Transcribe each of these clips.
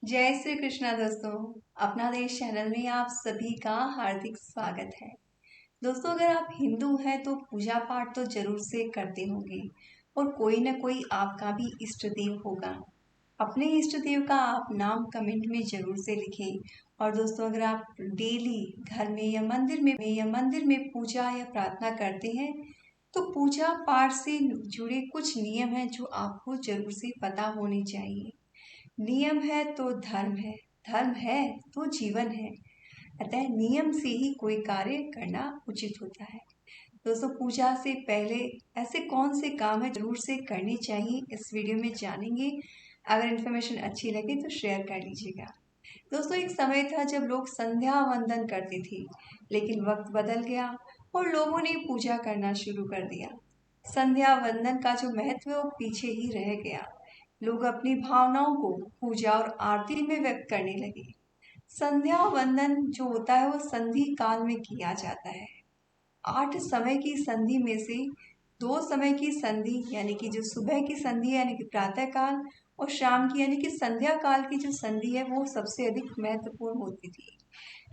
जय श्री कृष्णा दोस्तों। अपना देश चैनल में आप सभी का हार्दिक स्वागत है। दोस्तों, अगर आप हिंदू हैं तो पूजा पाठ तो जरूर से करते होंगे और कोई ना कोई आपका भी इष्ट देव होगा। अपने इष्ट देव का आप नाम कमेंट में जरूर से लिखें। और दोस्तों, अगर आप डेली घर में या मंदिर में पूजा या प्रार्थना करते हैं तो पूजा पाठ से जुड़े कुछ नियम हैं जो आपको जरूर से पता होने चाहिए। नियम है तो धर्म है, धर्म है तो जीवन है। अतः नियम से ही कोई कार्य करना उचित होता है। दोस्तों, पूजा से पहले ऐसे कौन से काम है जरूर से करने चाहिए, इस वीडियो में जानेंगे। अगर इन्फॉर्मेशन अच्छी लगे तो शेयर कर लीजिएगा। दोस्तों, एक समय था जब लोग संध्या वंदन करते थे, लेकिन वक्त बदल गया और लोगों ने पूजा करना शुरू कर दिया। संध्या वंदन का जो महत्व है वो पीछे ही रह गया। लोग अपनी भावनाओं को पूजा और आरती में व्यक्त करने लगे। संध्या वंदन जो होता है वो संधि काल में किया जाता है। 8 समय की संधि में से 2 समय की संधि यानी कि जो सुबह की संधि है यानी कि प्रातः काल, और शाम की यानी कि संध्या काल की जो संधि है वो सबसे अधिक महत्वपूर्ण होती थी।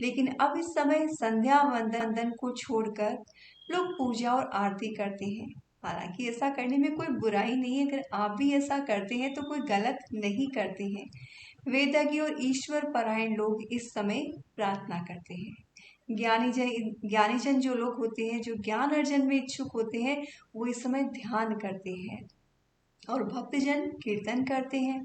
लेकिन अब इस समय संध्या वंदन को छोड़कर लोग पूजा और आरती करते हैं। हालांकि ऐसा करने में कोई बुराई नहीं है, अगर आप भी ऐसा करते हैं तो कोई गलत नहीं करते हैं। वेदज्ञ और ईश्वर परायण लोग इस समय प्रार्थना करते हैं। ज्ञानीजन जो लोग होते हैं, जो ज्ञान अर्जन में इच्छुक होते हैं, वो इस समय ध्यान करते हैं और भक्तजन कीर्तन करते हैं।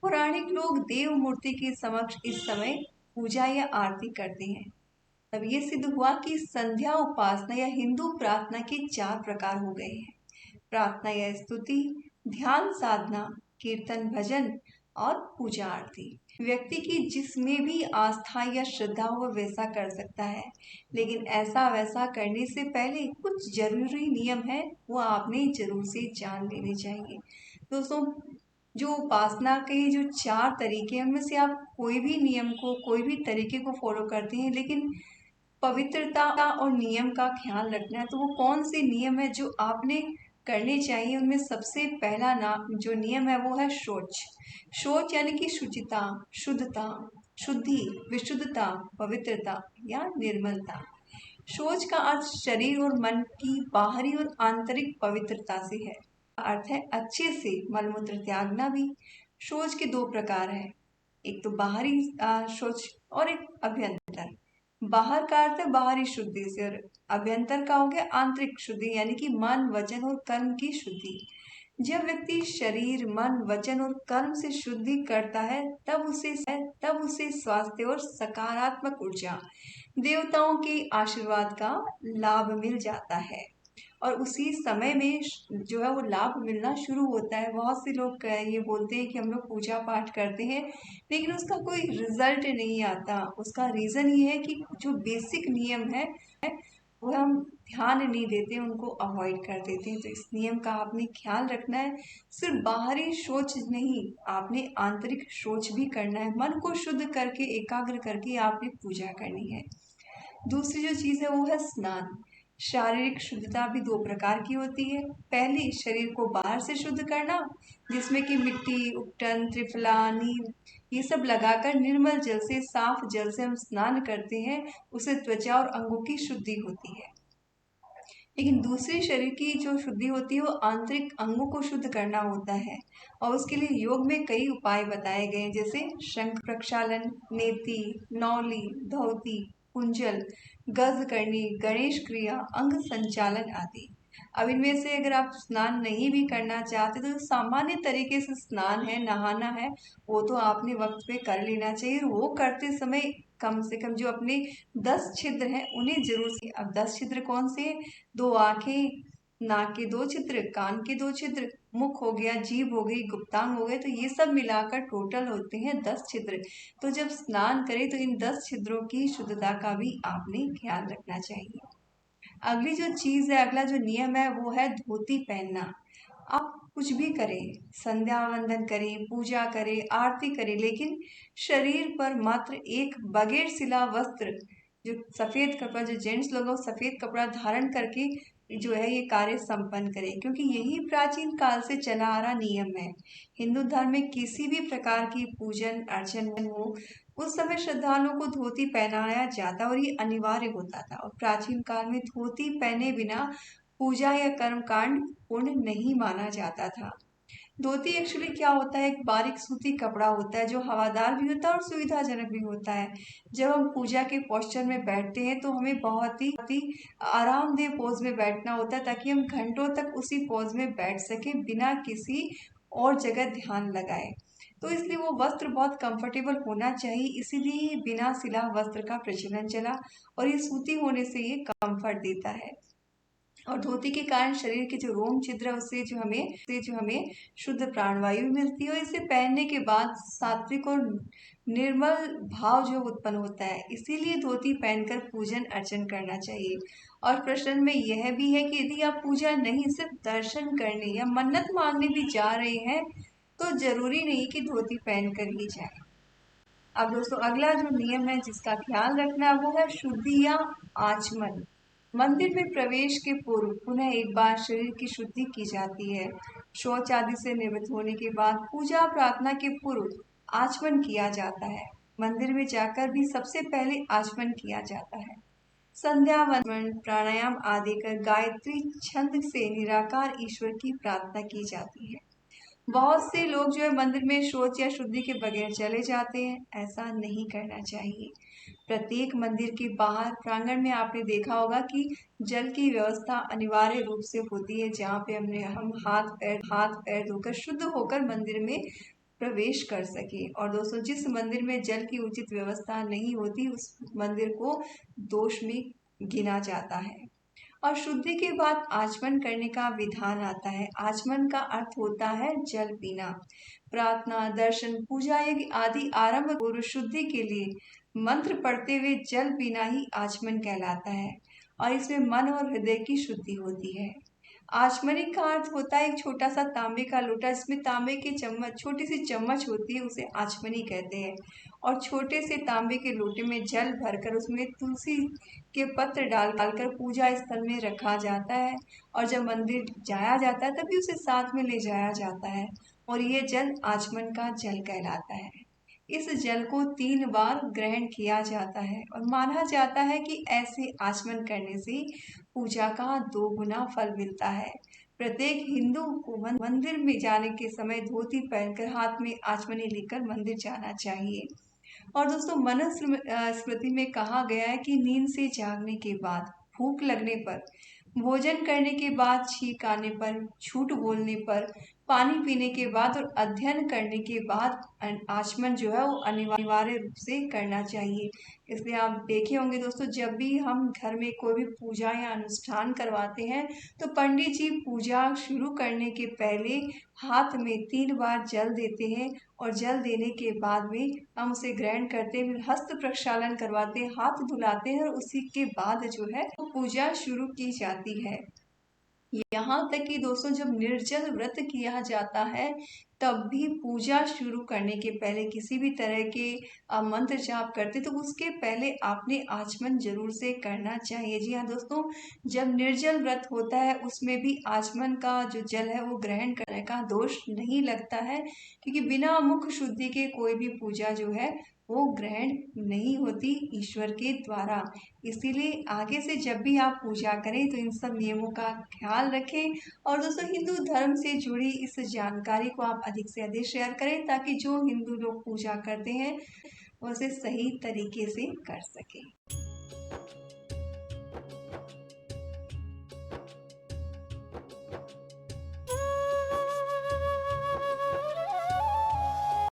पौराणिक लोग देव मूर्ति के समक्ष इस समय पूजा या आरती करते हैं। तब ये सिद्ध हुआ कि संध्या उपासना या हिंदू प्रार्थना के 4 प्रकार हो गए हैं। प्रार्थना या स्तुति, ध्यान साधना, कीर्तन भजन और पूजा आरती। व्यक्ति की जिसमें भी आस्था या श्रद्धा हो वह वैसा कर सकता है, लेकिन ऐसा वैसा करने से पहले कुछ जरूरी नियम है वो आपने जरूर से जान लेने चाहिए। दोस्तों, जो उपासना के जो 4 तरीके हैं उनमें से आप कोई भी नियम को, कोई भी तरीके को फॉलो करते हैं, लेकिन पवित्रता और नियम का ख्याल रखना है। तो वो कौन से नियम है जो आपने करने चाहिए? उनमें सबसे पहला नाम जो नियम है वो है शौच। शौच यानी कि शुचिता, शुद्धता, शुद्धि, विशुद्धता, पवित्रता या निर्मलता। शौच का अर्थ शरीर और मन की बाहरी और आंतरिक पवित्रता से है। अर्थ है अच्छे से मलमूत्र त्यागना भी। शौच के 2 प्रकार है, एक तो बाहरी शौच और एक अभ्यंतर। बाहर का अर्थ है बाहरी शुद्धि से, और अभ्यंतर का हो गया आंतरिक शुद्धि यानी कि मन, वचन और कर्म की शुद्धि। जब व्यक्ति शरीर, मन, वचन और कर्म से शुद्धि करता है तब उसे स्वास्थ्य और सकारात्मक ऊर्जा, देवताओं के आशीर्वाद का लाभ मिल जाता है और उसी समय में जो है वो लाभ मिलना शुरू होता है। बहुत से लोग ये बोलते हैं कि हम लोग पूजा पाठ करते हैं लेकिन उसका कोई रिजल्ट नहीं आता। उसका रीजन ये है कि जो बेसिक नियम है वो हम ध्यान नहीं देते, उनको अवॉइड कर देते हैं। तो इस नियम का आपने ख्याल रखना है। सिर्फ बाहरी सोच नहीं, आपने आंतरिक सोच भी करना है। मन को शुद्ध करके, एकाग्र करके आपने पूजा करनी है। दूसरी जो चीज है वो है स्नान। शारीरिक शुद्धता भी 2 प्रकार की होती है। पहली, शरीर को बाहर से शुद्ध करना, जिसमें कि मिट्टी, उपटन, त्रिफला, नीम ये सब लगाकर निर्मल जल से, साफ जल से हम स्नान करते हैं, उससे त्वचा और अंगों की शुद्धि होती है। लेकिन दूसरी शरीर की जो शुद्धि होती है वो आंतरिक अंगों को शुद्ध करना होता है और उसके लिए योग में कई उपाय बताए गए हैं, जैसे शंख प्रक्षालन, नेति, नौली, धौती, कुंजल, गज करनी, गणेश क्रिया, अंग संचालन आदि। अब इनमें से अगर आप स्नान नहीं भी करना चाहते तो सामान्य तरीके से स्नान है, नहाना है, वो तो आपने वक्त पे कर लेना चाहिए। वो करते समय कम से कम जो अपने 10 छिद्र हैं उन्हें जरूर से। अब 10 छिद्र कौन से? 2 आंखें, नाक के 2 छिद्र, कान के 2 छिद्र, मुख हो गया, जीभ हो गई, गुप्तांग हो गए, तो ये सब मिलाकर टोटल होते हैं 10 छिद्र। तो जब स्नान करें तो इन 10 छिद्रों की शुद्धता का भी आपने ख्याल रखना चाहिए। अगली जो चीज है, अगला जो नियम है वो है धोती पहनना। आप कुछ भी करें, संध्या वंदन करें, पूजा करें, आरती करें, लेकिन शरीर पर मात्र एक बगैर सिला वस्त्र, जो सफेद कपड़ा, जो जेंट्स लोग सफेद कपड़ा धारण करके जो है ये कार्य संपन्न करे, क्योंकि यही प्राचीन काल से चला आ रहा नियम है। हिंदू धर्म में किसी भी प्रकार की पूजन अर्चन हो, उस समय श्रद्धालुओं को धोती पहनाया जाता और ये अनिवार्य होता था। और प्राचीन काल में धोती पहने बिना पूजा या कर्मकांड पूर्ण नहीं माना जाता था। धोती एक्चुअली क्या होता है, एक बारीक सूती कपड़ा होता है जो हवादार भी होता है और सुविधाजनक भी होता है। जब हम पूजा के पोस्चर में बैठते हैं तो हमें बहुत ही आरामदेह पोज में बैठना होता है, ताकि हम घंटों तक उसी पोज में बैठ सके बिना किसी और जगह ध्यान लगाए। तो इसलिए वो वस्त्र बहुत कंफर्टेबल होना चाहिए, इसीलिए बिना सिला वस्त्र का प्रचलन चला और ये सूती होने से ये कंफर्ट देता है। और धोती के कारण शरीर के जो रोम छिद्र है उससे जो हमें शुद्ध प्राणवायु मिलती है और इसे पहनने के बाद सात्विक और निर्मल भाव जो उत्पन्न होता है। इसीलिए धोती पहनकर पूजन अर्चन करना चाहिए। और प्रश्न में यह भी है कि यदि आप पूजा नहीं सिर्फ दर्शन करने या मन्नत मांगने भी जा रहे हैं तो जरूरी नहीं कि धोती पहनकर ही जाए। अब दोस्तों अगला जो नियम है जिसका ख्याल रखना वो है शुद्धि या आचमन। मंदिर में प्रवेश के पूर्व पुनः एक बार शरीर की शुद्धि की जाती है। शौच आदि से निवृत्त होने के बाद पूजा प्रार्थना के पूर्व आचमन किया जाता है। मंदिर में जाकर भी सबसे पहले आचमन किया जाता है। संध्या वंदन प्राणायाम आदि कर गायत्री छंद से निराकार ईश्वर की प्रार्थना की जाती है। बहुत से लोग जो है मंदिर में शौच या शुद्धि के बगैर चले जाते हैं, ऐसा नहीं करना चाहिए। प्रत्येक मंदिर के बाहर प्रांगण में आपने देखा होगा कि जल की व्यवस्था अनिवार्य रूप से होती है, जहाँ पे हम हाथ पैर धोकर शुद्ध होकर मंदिर में प्रवेश कर सके। और दोस्तों जिस मंदिर में जल की उचित व्यवस्था नहीं होती उस मंदिर को दोष में गिना जाता है। और शुद्धि के बाद आचमन करने का विधान आता है। आचमन का अर्थ होता है जल पीना। प्रार्थना दर्शन पूजा आदि आरंभ पूर्व शुद्धि के लिए मंत्र पढ़ते हुए जल पीना ही आचमन कहलाता है और इसमें मन और हृदय की शुद्धि होती है। आचमनिक का अर्थ होता है एक छोटा सा तांबे का लोटा, जिसमें तांबे के चम्मच छोटी सी चम्मच होती है, उसे आचमनी कहते हैं। और छोटे से तांबे के लोटे में जल भरकर उसमें तुलसी के पत्र डालकर पूजा स्थल में रखा जाता है और जब मंदिर जाया जाता है तभी उसे साथ में ले जाया जाता है और ये जल आचमन का जल कहलाता है। इस जल को 3 बार ग्रहण किया जाता है और माना जाता है कि ऐसे आचमन करने से पूजा का 2 गुना फल मिलता है। प्रत्येक हिंदू को मंदिर में जाने के समय धोती पहनकर हाथ में आचमनी लेकर मंदिर जाना चाहिए। और दोस्तों स्मृति में कहा गया है कि नींद से जागने के बाद, भूख लगने पर, भोजन करने के बाद, छींक आने पर, झूठ बोलने पर, पानी पीने के बाद और अध्ययन करने के बाद आचमन जो है वो अनिवार्य रूप से करना चाहिए। इसलिए आप देखे होंगे दोस्तों, जब भी हम घर में कोई भी पूजा या अनुष्ठान करवाते हैं तो पंडित जी पूजा शुरू करने के पहले हाथ में 3 बार जल देते हैं और जल देने के बाद में हम उसे ग्रहण करते हैं, हस्त प्रक्षालन करवाते हैं, हाथ धुलाते हैं और उसी के बाद जो है पूजा शुरू की जाती है। यहाँ तक कि दोस्तों जब निर्जल व्रत किया जाता है तब भी पूजा शुरू करने के पहले किसी भी तरह के मंत्र जाप करते तो उसके पहले आपने आचमन जरूर से करना चाहिए। जी हाँ दोस्तों, जब निर्जल व्रत होता है उसमें भी आचमन का जो जल है वो ग्रहण करने का दोष नहीं लगता है, क्योंकि बिना मुख शुद्धि के कोई भी पूजा जो है वो ग्रहण नहीं होती ईश्वर के द्वारा। इसीलिए आगे से जब भी आप पूजा करें तो इन सब नियमों का ख्याल रखें। और दोस्तों हिंदू धर्म से जुड़ी इस जानकारी को आप अधिक से अधिक शेयर करें ताकि जो हिंदू लोग पूजा करते हैं वो उसे सही तरीके से कर सकें।